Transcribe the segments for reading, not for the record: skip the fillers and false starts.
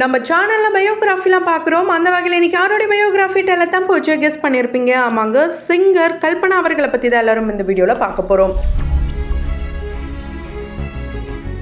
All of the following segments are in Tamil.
நம்ம சேனலில் பயோகிராஃபிலாம் பார்க்குறோம். அந்த வகையில் இன்றைக்கி யாருடைய பயோகிராஃபி டெல்லாம் போச்சு கெஸ் பண்ணியிருப்பீங்க. ஆமாங்க, சிங்கர் கல்பனா அவர்களை பற்றி தான் எல்லோரும் இந்த வீடியோவில் பார்க்க போகிறோம்.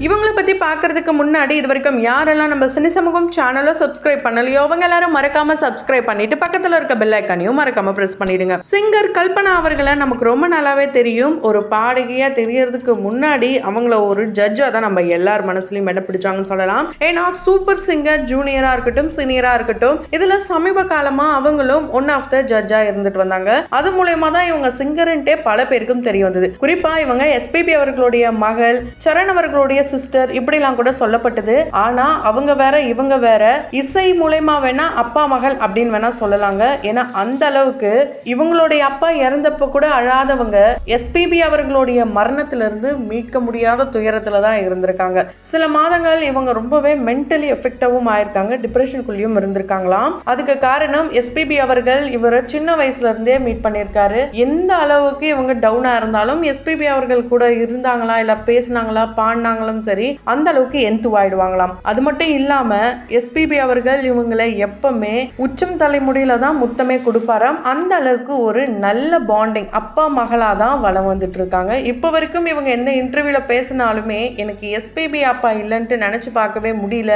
இவங்களை பற்றி பார்க்குறதுக்கு முன்னாடி இது வரைக்கும் யாரெல்லாம் நம்ம சினி சமூகம் சேனலை சப்ஸ்கிரைப் பண்ணலையோ அவங்க எல்லாரும் மறக்காமல் சப்ஸ்கிரைப் பண்ணிட்டு பக்கத்தில் இருக்க பெல் ஐக்கானையும் மறக்காமல் ப்ரெஸ் பண்ணிடுங்க. சிங்கர் கல்பனா அவர்களை நமக்கு ரொம்ப நல்லாவே தெரியும். ஒரு பாடகியாக தெரியறதுக்கு முன்னாடி அவங்கள ஒரு ஜட்ஜாக தான் நம்ம எல்லார் மனசுலையும் இடம் பிடிச்சாங்கன்னு சொல்லலாம். ஏன்னா சூப்பர் சிங்கர் ஜூனியராக இருக்கட்டும் சீனியராக இருக்கட்டும் இதில் சமீப காலமாக அவங்களும் ஒன் ஆஃப் த ஜட்ஜாக இருந்துட்டு வந்தாங்க. அது மூலயமா தான் இவங்க சிங்கர்ன்ட்டே பல பேருக்கும் தெரிய வந்தது. குறிப்பாக இவங்க எஸ்பிபி அவர்களுடைய மகள், சரண் அவர்களுடைய சிஸ்டர் இப்படிலாம் கூட சொல்லப்பட்டது. ஆனா அவங்க வேற இவங்க வேற. இசை மூலமா வேணா அப்பா மகள் அப்படின்னு வேணா சொல்லலாங்க. ஏன்னா அந்த அளவுக்கு இவங்களுடைய அப்பா இறந்தப்ப கூட அழாதவங்க எஸ்பிபி அவர்களுடைய மரணத்திலிருந்து மீட்க முடியாத துயரத்துல தான் இருந்திருக்காங்க. சில மாதங்கள் இவங்க ரொம்பவே மென்டலி எஃபெக்டாவும் ஆயிருக்காங்க, டிப்ரெஷனுக்குள்ளேயும் இருந்திருக்காங்களாம். அதுக்கு காரணம் எஸ்பிபி அவர்கள் இவரை சின்ன வயசுல இருந்தே மீட் பண்ணியிருக்காரு. எந்த அளவுக்கு இவங்க டவுனா இருந்தாலும் எஸ்பிபி அவர்கள் கூட இருந்தாங்களா இல்ல பேசினாங்களா பாடினாங்களும் சரி அந்த அளவுக்கு எந்துவாயிடுவாங்களாம். அது மட்டும் இல்லாம எஸ்பிபி அவர்கள் இவங்களை எப்பவுமே உச்சம் தலைமுடியில தான் முத்தமே கொடுப்பாராம். அந்த அளவுக்கு ஒரு நல்ல பாண்டிங் அப்பா மகளா தான் வளம் வந்துட்டு இருக்காங்க. இப்ப வரைக்கும் இவங்க எந்த இன்டர்வியூல பேசினாலுமே எனக்கு எஸ்பிபி அப்பா இல்லைன்ட்டு நினைச்சு பார்க்கவே முடியல,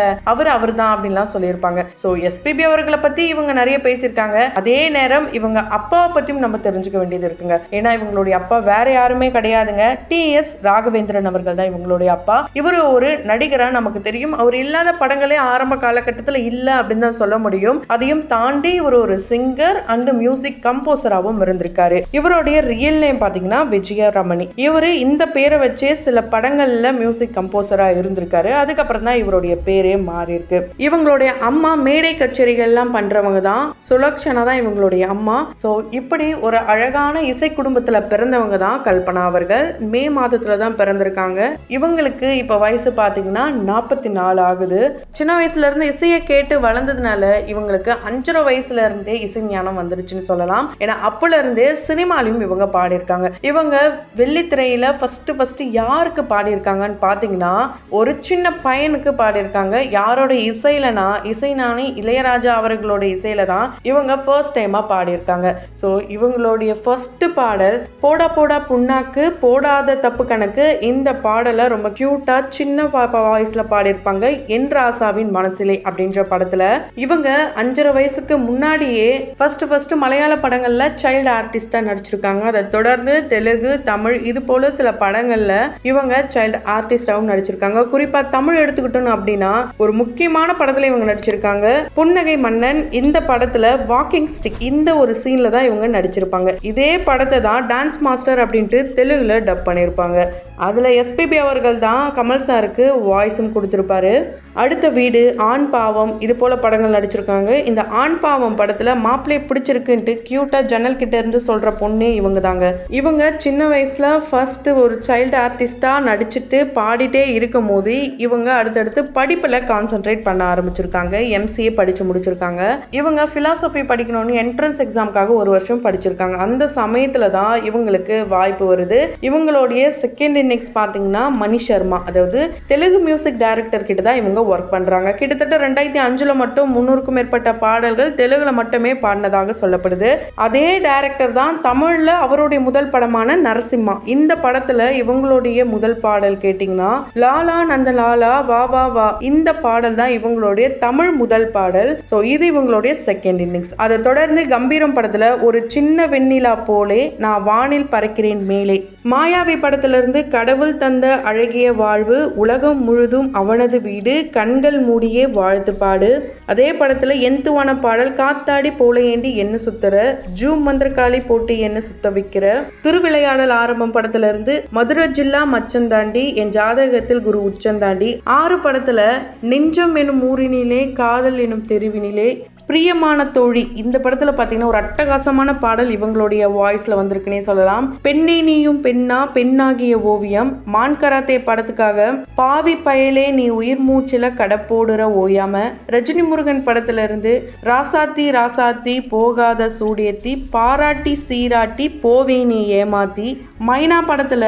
அவர் தான் அப்படின்லாம் சொல்லியிருப்பாங்க. ஸோ எஸ்பிபி அவர்களை பத்தி இவங்க நிறைய பேசியிருக்காங்க. அதே நேரம் இவங்க அப்பாவை பத்தியும் நம்ம தெரிஞ்சுக்க வேண்டியது இருக்குங்க. ஏன்னா இவங்களுடைய அப்பா வேற யாருமே கிடையாதுங்க, டிஎஸ் ராகவேந்திரன் அவர்கள் தான் இவங்களுடைய அப்பா. இவர் ஒரு நடிகரா நமக்கு தெரியும். அவர் இல்லாத படங்களே ஆரம்ப காலகட்டத்தில் இல்லை அப்படின்னு தான் சொல்ல முடியும். அதையும் தாண்டி இவர் ஒரு சிங்கர் அண்ட் மியூசிக் கம்போசராகவும் இருந்திருக்காரு. இவருடைய ரியல் நேம் பாத்தீங்கன்னா விஜயரமணி. இவரு இந்த பேரை வச்சே சில படங்கள்ல மியூசிக் கம்போசரா இருந்திருக்காரு. அதுக்கப்புறம் தான் இவருடைய பேரே மாறி இருக்கு. இவங்களுடைய அம்மா மேடை கச்சேரிகள்லாம் பண்றவங்க தான். சுலக்ஷனா தான் இவங்களுடைய அம்மா. ஸோ இப்படி ஒரு அழகான இசை குடும்பத்தில் பிறந்தவங்க தான் கல்பனா அவர்கள். மே மாதத்துல தான் பிறந்திருக்காங்க. இவங்களுக்கு இப்ப வயசு பாத்தீங்கன்னா 44 ஆகுது. சின்ன வயசுல இருந்து இசையை கேட்டு வளர்ந்ததுனால இவங்களுக்கு 5 வயசுல இருந்தே இசை ஞானம் வந்துருச்சுன்னு சொல்லலாம். ஏன்னா அப்பல இருந்தே சினிமாலையும் இவங்க பாடியிருக்காங்க. இவங்க வெள்ளித்திரையில ஃபர்ஸ்ட் யாருக்கு பாடியிருக்காங்கன்னு பாத்தீங்கன்னா ஒரு சின்ன பையனுக்கு பாடியிருக்காங்க. யாரோட இசையிலனா இசைஞானி இளையராஜா அவர்களோட இசையில தான் இவங்க ஃபர்ஸ்ட் டைமா பாடியிருக்காங்க. ஸோ இவங்களுடைய ஃபர்ஸ்ட் பாடல் போடா போடா புண்ணாக்கு போடாத தப்பு கணக்கு. இந்த பாடலை ரொம்ப கியூட்டா சின்ன பாப்பா வாய்ஸ்ல பாடியிருப்பாங்க. என் ராசாவின் மனசிலே அப்படின்ற படத்துல இவங்க 5 வயசுக்கு முன்னாடியே ஃபர்ஸ்ட் மலையாள படங்கள்ல சைல்டு ஆர்டிஸ்டா நடிச்சிருக்காங்க. அதை தொடர்ந்து தெலுங்கு, தமிழ் இது போல சில படங்கள்ல இவங்க சைல்டு ஆர்டிஸ்டாவும் நடிச்சிருக்காங்க. குறிப்பா தமிழ் எடுத்துக்கிட்டோம் அப்படின்னா ஒரு முக்கியமான படத்துல இவங்க நடிச்சிருக்காங்க, புன்னகை மன்னன். இந்த படத்துல வாக்கிங் ஸ்டிக் இந்த ஒரு சீன்ல தான் இவங்க நடிச்சிருப்பாங்க. இதே படத்தை தான் டான்ஸ் மாஸ்டர் அப்படின்ட்டு தெலுங்குல டப் பண்ணியிருப்பாங்க. அதுல எஸ்பிபி அவர்கள் தான் கமல் சாருக்கு வாய்ஸும் கொடுத்திருப்பாரு. அடுத்த வீடு, ஆண் பாவம் இது போல படங்கள் நடிச்சிருக்காங்க. இந்த ஆண் பாவம் படத்துல மாப்பிள்ளை பிடிச்சிருக்குன்ட்டு கியூட்டா ஜன்னல் கிட்ட இருந்து சொல்ற பொண்ணே இவங்க தாங்க. இவங்க சின்ன வயசுல ஃபர்ஸ்ட் ஒரு சைல்டு ஆர்டிஸ்டா நடிச்சுட்டு பாடிட்டே இருக்கும் போது இவங்க அடுத்தடுத்து படிப்புல கான்சென்ட்ரேட் பண்ண ஆரம்பிச்சிருக்காங்க. எம்சிஏ படிச்சு முடிச்சிருக்காங்க. இவங்க பிலாசபி படிக்கணும்னு என்ட்ரன்ஸ் எக்ஸாமுக்காக 1 வருஷம் படிச்சிருக்காங்க. அந்த சமயத்துல தான் இவங்களுக்கு வாய்ப்பு வருது. இவங்களுடைய செகண்ட் இன்னிங்ஸ் பாத்தீங்கன்னா மணி சர்மா, அதாவது தெலுங்கு மியூசிக் டைரக்டர் கிட்ட தான் இவங்க ஒர்க் பண்றாங்க. கிட்டத்தட்ட 2005 மட்டும் 300க்கும் மேற்பட்ட பாடல்கள் தெலுங்குல மட்டுமே பாடினதாக சொல்லப்படுது. அதே டைரக்டர் தான் தமிழ்ல அவருடைய முதல் படமான நரசிம்மா. இந்த படத்துல இவங்களுடைய முதல் பாடல் கேட்டீங்கன்னா லாலா நந்த லாலா வா வா வா. இந்த பாடல் தான் இவங்களுடைய தமிழ் முதல் பாடல். ஸோ இது இவங்களுடைய செகண்ட் இன்னிங்ஸ். அதை தொடர்ந்து கம்பீரம் படத்துல ஒரு சின்ன வெண்ணிலா போலே நான் வானில் பறக்கிறேன் மேலே, மாயாவி படத்திலிருந்து கடவுள் தந்த அழகிய வாழ்வு, உலகம் முழுதும் அவனது வீடு, கண்கள் மூடியே வாழ்த்து பாடு. அதே படத்துல எந்துவான பாடல் காத்தாடி போல ஏண்டி என்ன சுத்துற, ஜூம் மந்திரகாளி போட்டு என்ன சுத்த வைக்கிற, திருவிளையாடல் ஆரம்பம் படத்துல இருந்து மதுரை ஜில்லா மச்சந்தாண்டி, என் ஜாதகத்தில் குரு உச்சந்தாண்டி. 6 படத்துல நெஞ்சம் எனும் ஊரினிலே, காதல் எனும் தெருவினிலே, பிரியமான தோழி இந்த படத்தில் பார்த்தீங்கன்னா ஒரு அட்டகாசமான பாடல் இவங்களுடைய வாய்ஸில் வந்திருக்குன்னே சொல்லலாம். பெண்ணே நீயும் பெண்ணா, பெண்ணாகிய ஓவியம், மான் கராத்தே படத்துக்காக பாவி பயலே நீ உயிர் மூச்சில கடப்போடுற ஓயாம, ரஜினி முருகன் படத்துல இருந்து ராசாத்தி ராசாத்தி போகாத சூடியத்தி, பாராட்டி சீராட்டி போவே நீ ஏமாத்தி, மைனா படத்துல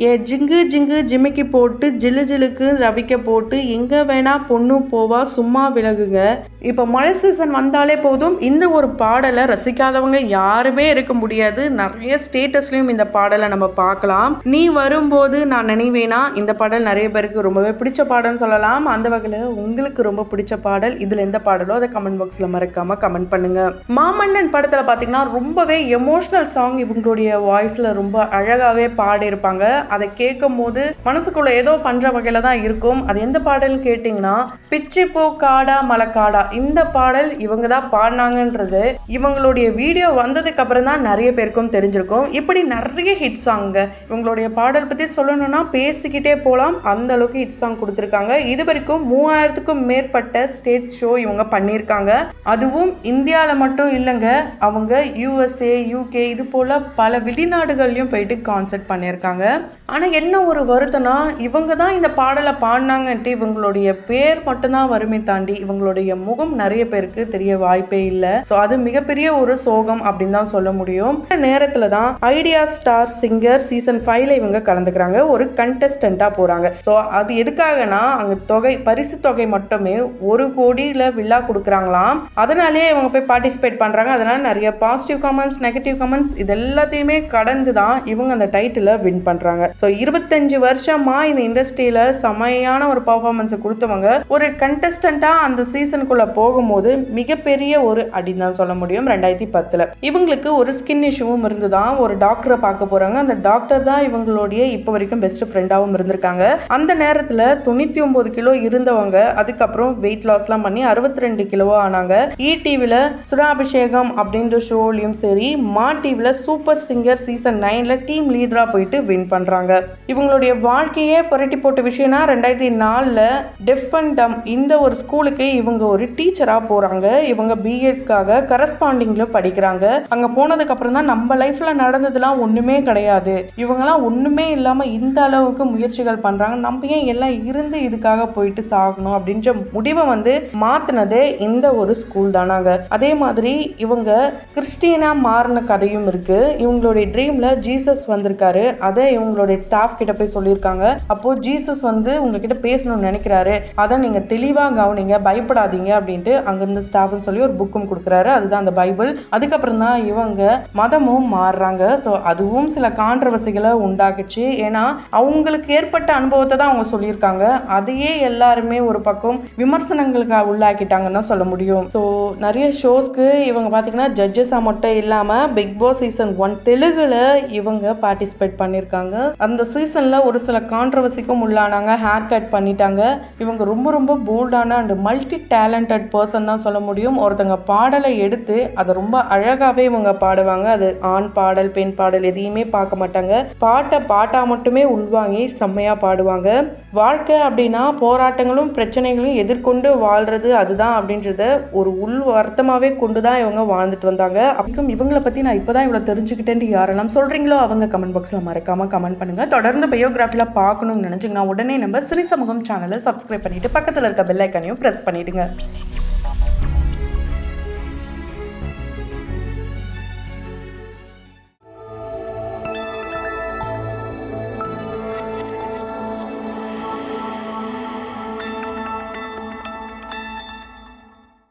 ஏ ஜிங்கு ஜிங்கு ஜிமிக்கி போட்டு ஜிலு ஜிலுக்கு ரவிக்க போட்டு எங்க வேணா பொண்ணு போவா சும்மா விலகுங்க. இப்போ மழை சீசன் வந்தாலே போதும் இந்த ஒரு பாடலை ரசிக்காதவங்க யாருமே இருக்க முடியாது. நிறைய ஸ்டேட்டஸ்லயும் இந்த பாடலை நம்ம பார்க்கலாம். நீ வரும்போது நான் நினைவேனா இந்த பாடல் நிறைய பேருக்கு ரொம்பவே பிடிச்ச பாடல்னு சொல்லலாம். அந்த வகையில் உங்களுக்கு ரொம்ப பிடிச்ச பாடல் இதுல எந்த பாடலோ அதை கமெண்ட் பாக்ஸ்ல மறக்காம கமெண்ட் பண்ணுங்க. மாமன்னன் படத்துல பாத்தீங்கன்னா ரொம்பவே எமோஷனல் சாங் இவங்களுடைய வாய்ஸ்ல ரொம்ப அழகாவே பாடியிருப்பாங்க. அதை கேட்கும் போது மனசுக்குள்ள ஏதோ பண்ற வகையில தான் இருக்கும். அது எந்த பாடல்னு கேட்டீங்கன்னா பிச்சி பூ காடா மலக்காடா, இந்த பாடல் இவங்க தான் பாடினாங்கன்றது இவங்களுடைய வீடியோ வந்ததுக்கு அப்புறம் தான் நிறைய பேருக்கும் தெரிஞ்சிருக்கும். இப்படி நிறைய ஹிட் சாங்க இவங்களுடைய பாடல் பத்தி சொல்லணும்னா பேசிக்கிட்டே போகலாம், அந்த அளவுக்கு ஹிட் சாங் கொடுத்துருக்காங்க. இது வரைக்கும் 3000க்கும் மேற்பட்ட ஸ்டேட் ஷோ இவங்க பண்ணியிருக்காங்க. அதுவும் இந்தியாவில் மட்டும் இல்லைங்க, அவங்க USA, UK இது போல பல வெளிநாடுகள்லையும் போயிட்டு கான்சர்ட் பண்ணியிருக்காங்க. ஆனால் என்ன ஒரு வருத்தம்னா இவங்க தான் இந்த பாடலை பாடினாங்கன்ட்டு இவங்களுடைய பேர் மட்டும்தான் வருமே தாண்டி இவங்களுடைய முகம் நிறைய பேருக்கு தெரிய வாய்ப்பே இல்லை. ஸோ அது மிகப்பெரிய ஒரு சோகம் அப்படின்னு தான் சொல்ல முடியும். இந்த நேரத்தில் தான் ஐடியா ஸ்டார் சிங்கர் சீசன் 5ல இவங்க கலந்துக்கிறாங்க, ஒரு கண்டஸ்டண்டா போறாங்க. ஸோ அது எதுக்காகனா அங்க தொகை பரிசு தொகை மட்டுமே 1 கோடியில் வில்லா கொடுக்குறாங்களாம். அதனாலேயே இவங்க போய் பார்ட்டிசிபேட் பண்றாங்க. அதனால நிறைய பாசிட்டிவ் கமெண்ட்ஸ், நெகட்டிவ் கமெண்ட்ஸ் இது எல்லாத்தையுமே கடந்து தான் இவங்க அந்த டைட்டிலை வின் பண்றாங்க. ஸோ 25 வருஷமா இந்த இண்டஸ்ட்ரியில செமையான ஒரு பர்ஃபார்மன்ஸை கொடுத்தவங்க ஒரு கண்டஸ்டண்டா அந்த சீசனுக்குள்ள போகும்போது மிகப்பெரிய ஒரு அடின்னு தான் சொல்ல முடியும். 2010ல் இவங்களுக்கு ஒரு ஸ்கின் இஷ்யூவும் இருந்துதான். ஒரு டாக்டரை பார்க்க போறாங்க. அந்த டாக்டர் தான் இவங்களுடைய இப்போ வரைக்கும் பெஸ்ட் ஃப்ரெண்டாகவும் இருந்திருக்காங்க. அந்த நேரத்தில் 99 கிலோ இருந்தவங்க அதுக்கப்புறம் வெயிட் லாஸ்லாம் பண்ணி 62 கிலோவா ஆனாங்க. ETVல சுராபிஷேகம் அப்படின்ற ஷோலையும் சரி, மா டிவில சூப்பர் சிங்கர் சீசன் 9ல டீம் லீடரா போயிட்டு வின் பண்றாங்க. இவங்களுடைய வாழ்க்கையே புரட்டி போட்ட விஷயம்னா 2004ல் டெஃப் அண்ட் டம் இந்த ஒரு ஸ்கூலுக்கு இவங்க ஒரு டீச்சரா போறாங்க. இவங்க பிஎட்காக கரஸ்பாண்டிங்ல படிக்கிறாங்க. அங்க போனதுக்கு அப்புறம் தான் நம்ம லைஃப்ல நடந்ததுலாம் ஒண்ணுமே கிடையாது, இவங்கெல்லாம் ஒண்ணுமே இல்லாம இந்த அளவுக்கு முயற்சிகள் பண்றாங்க, நம்ம ஏன் எல்லாம் இருந்து இதுக்காக போயிட்டு சாகணும் அப்படின்ற முடிவை வந்து மாத்தினதே இந்த ஒரு ஸ்கூல் தானாங்க. அதே மாதிரி இவங்க கிறிஸ்டியனா மாறின கதையும் இருக்கு. இவங்களுடைய ட்ரீம்ல ஜீசஸ் வந்திருக்காரு. அதை இவங்களுடைய ஸ்டாஃப் கிட்ட போய் சொல்லியிருக்காங்க. அப்போ ஜீசஸ் வந்து உங்ககிட்ட பேசணும்னு நினைக்கிறாரு, அதை நீங்க தெளிவா கவனிங்க, பயப்படாதீங்க அப்படின்ட்டு அங்கிருந்த ஸ்டாஃப்னு சொல்லி ஒரு புக்கும் கொடுக்குறாரு. அதுதான் அந்த பைபிள். அதுக்கப்புறம் தான் இவங்க மதமும் மாறுறாங்க. ஸோ அதுவும் சில கான்ட்ரவர்சிகளை உண்டாக்குச்சு. ஏன்னா அவங்களுக்கு ஏற்பட்ட அனுபவத்தை தான் அவங்க சொல்லியிருக்காங்க. அதையே எல்லாருமே ஒரு பக்கம் விமர்சனங்களுக்கு உள்ளாக்கிட்டாங்கன்னு தான் சொல்ல முடியும். ஸோ நிறைய ஷோஸ்க்கு இவங்க பார்த்தீங்கன்னா ஜட்ஜஸாக மட்டும் இல்லாமல் பிக் பாஸ் சீசன் 1 தெலுங்குல இவங்க பார்ட்டிசிபேட் பண்ணியிருக்காங்க. அந்த சீசனில் ஒரு சில கான்ட்ரவர்சிக்கும் உள்ளானாங்க, ஹேர் கட் பண்ணிட்டாங்க. இவங்க ரொம்ப ரொம்ப போல்டான அண்ட் மல்டி டேலண்டட் பர்சன் தான் சொல்ல முடியும். ஒருத்தங்க பாடலை எடுத்து அதை ரொம்ப அழகாகவே இவங்க பாடுவாங்க. அது ஆண் பாடல் பெண் பாடல் எதையுமே பார்க்க மாட்டாங்க, பாட்டா மட்டுமே உள்வாங்கி செம்மையாக பாடுவாங்க. வாழ்க்கை அப்படின்னா போராட்டங்களும் பிரச்சனைகளையும் எதிர்கொண்டு வாழ்றது அதுதான் அப்படின்றத ஒரு உள் வருத்தமாகவே கொண்டு தான் இவங்க வாழ்ந்துட்டு வந்தாங்க. அப்படிக்கும் இவங்களை பற்றி நான் இப்போ தான் இவ்வளோ தெரிஞ்சுக்கிட்டேன்ட்டு யாரெல்லாம் சொல்கிறீங்களோ அவங்க கமெண்ட் பாக்ஸில் மறக்காமல் கமெண்ட் பண்ணுங்கள். தொடர்ந்து பயோகிராஃபியில் பார்க்கணும்னு நினச்சிங்கன்னா உடனே நம்ம சினி சமூகம் சேனலை சப்ஸ்கிரைப் பண்ணிவிட்டு பக்கத்தில் இருக்க பெல் ஐக்கானையும் ப்ரெஸ் பண்ணிவிடுங்க.